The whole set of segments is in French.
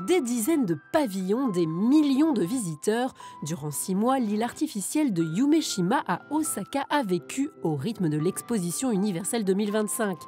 Des dizaines de pavillons, des millions de visiteurs. Durant 6 mois, l'île artificielle de Yumeshima à Osaka a vécu au rythme de l'exposition universelle 2025.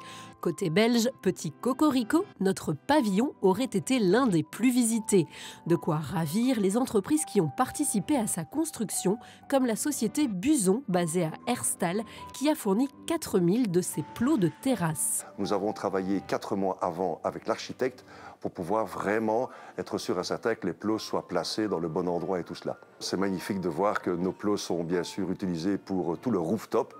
Côté belge, petit cocorico, notre pavillon aurait été l'un des plus visités. De quoi ravir les entreprises qui ont participé à sa construction, comme la société Buson, basée à Herstal, qui a fourni 4000 de ses plots de terrasse. Nous avons travaillé 4 mois avant avec l'architecte pour pouvoir vraiment être sûr et certain que les plots soient placés dans le bon endroit et tout cela. C'est magnifique de voir que nos plots sont bien sûr utilisés pour tout le rooftop,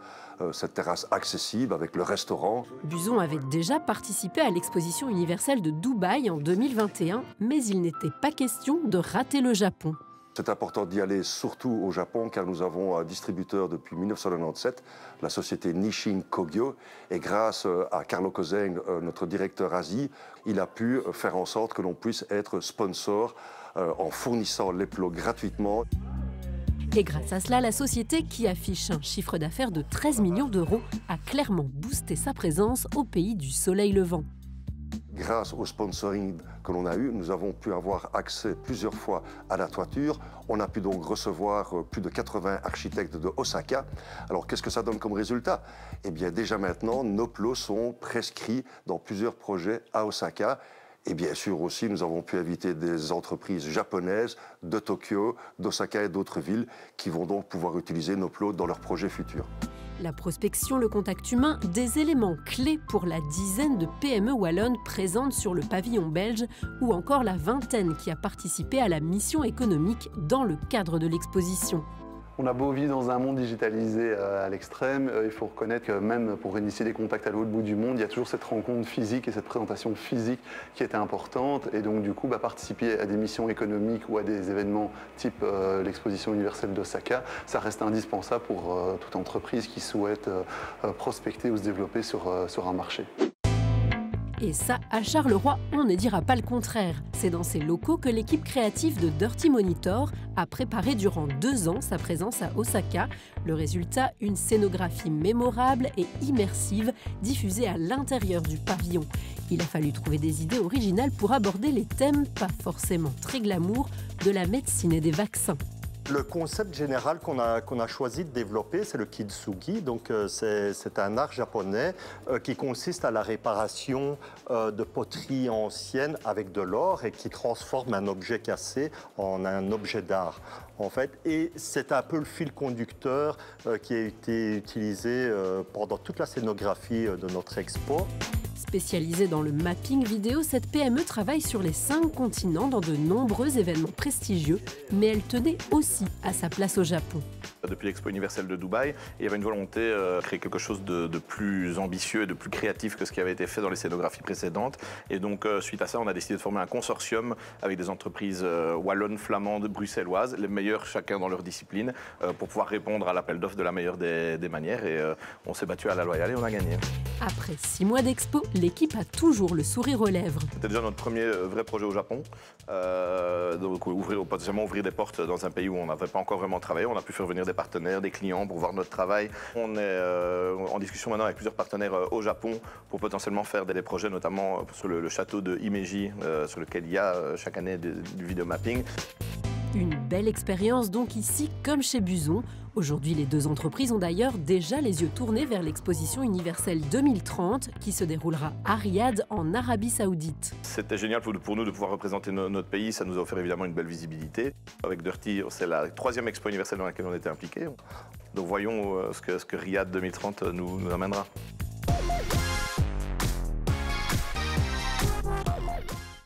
cette terrasse accessible avec le restaurant. Buson avait déjà participé à l'exposition universelle de Dubaï en 2021, mais il n'était pas question de rater le Japon. C'est important d'y aller surtout au Japon car nous avons un distributeur depuis 1997, la société Nissin Kogyo. Et grâce à Carlo Coseng, notre directeur Asie, il a pu faire en sorte que l'on puisse être sponsor en fournissant les plots gratuitement. Et grâce à cela, la société, qui affiche un chiffre d'affaires de 13 millions d'euros, a clairement boosté sa présence au pays du soleil levant. Grâce au sponsoring que l'on a eu, nous avons pu avoir accès plusieurs fois à la toiture. On a pu donc recevoir plus de 80 architectes de Osaka. Alors qu'est-ce que ça donne comme résultat? Eh bien déjà maintenant, nos plots sont prescrits dans plusieurs projets à Osaka. Et bien sûr aussi, nous avons pu inviter des entreprises japonaises de Tokyo, d'Osaka et d'autres villes qui vont donc pouvoir utiliser nos plots dans leurs projets futurs. La prospection, le contact humain, des éléments clés pour la dizaine de PME wallonnes présentes sur le pavillon belge ou encore la vingtaine qui a participé à la mission économique dans le cadre de l'exposition. On a beau vivre dans un monde digitalisé à l'extrême, il faut reconnaître que même pour initier des contacts à l'autre bout du monde, il y a toujours cette rencontre physique et cette présentation physique qui était importante. Et donc du coup, participer à des missions économiques ou à des événements type l'exposition universelle d'Osaka, ça reste indispensable pour toute entreprise qui souhaite prospecter ou se développer sur un marché. Et ça, à Charleroi, on ne dira pas le contraire. C'est dans ces locaux que l'équipe créative de Dirty Monitor a préparé durant 2 ans sa présence à Osaka. Le résultat, une scénographie mémorable et immersive diffusée à l'intérieur du pavillon. Il a fallu trouver des idées originales pour aborder les thèmes, pas forcément très glamour, de la médecine et des vaccins. Le concept général qu'on a choisi de développer, c'est le kintsugi. Donc, c'est un art japonais qui consiste à la réparation de poteries anciennes avec de l'or et qui transforme un objet cassé en un objet d'art, en fait. Et c'est un peu le fil conducteur qui a été utilisé pendant toute la scénographie de notre expo. Spécialisée dans le mapping vidéo, cette PME travaille sur les 5 continents dans de nombreux événements prestigieux, mais elle tenait aussi à sa place au Japon. Depuis l'Expo universelle de Dubaï, il y avait une volonté de créer quelque chose de plus ambitieux et de plus créatif que ce qui avait été fait dans les scénographies précédentes. Et donc, suite à ça, on a décidé de former un consortium avec des entreprises wallonnes, flamandes, bruxelloises, les meilleures chacun dans leur discipline, pour pouvoir répondre à l'appel d'offres de la meilleure des manières. Et on s'est battu à la loyale et on a gagné. Après 6 mois d'expo, l'équipe a toujours le sourire aux lèvres. C'était déjà notre premier vrai projet au Japon. Donc potentiellement ouvrir des portes dans un pays où on n'avait pas encore vraiment travaillé. On a pu faire venir des partenaires, des clients pour voir notre travail. On est en discussion maintenant avec plusieurs partenaires au Japon pour potentiellement faire des projets, notamment sur le château de Himeji, sur lequel il y a chaque année du vidéomapping. Une belle expérience donc ici, comme chez Buson. Aujourd'hui, les 2 entreprises ont d'ailleurs déjà les yeux tournés vers l'exposition universelle 2030 qui se déroulera à Riyad, en Arabie Saoudite. C'était génial pour nous de pouvoir représenter notre pays. Ça nous a offert évidemment une belle visibilité. Avec Dirty, c'est la 3e expo universelle dans laquelle on était impliqués. Donc voyons ce que Riyad 2030 nous amènera.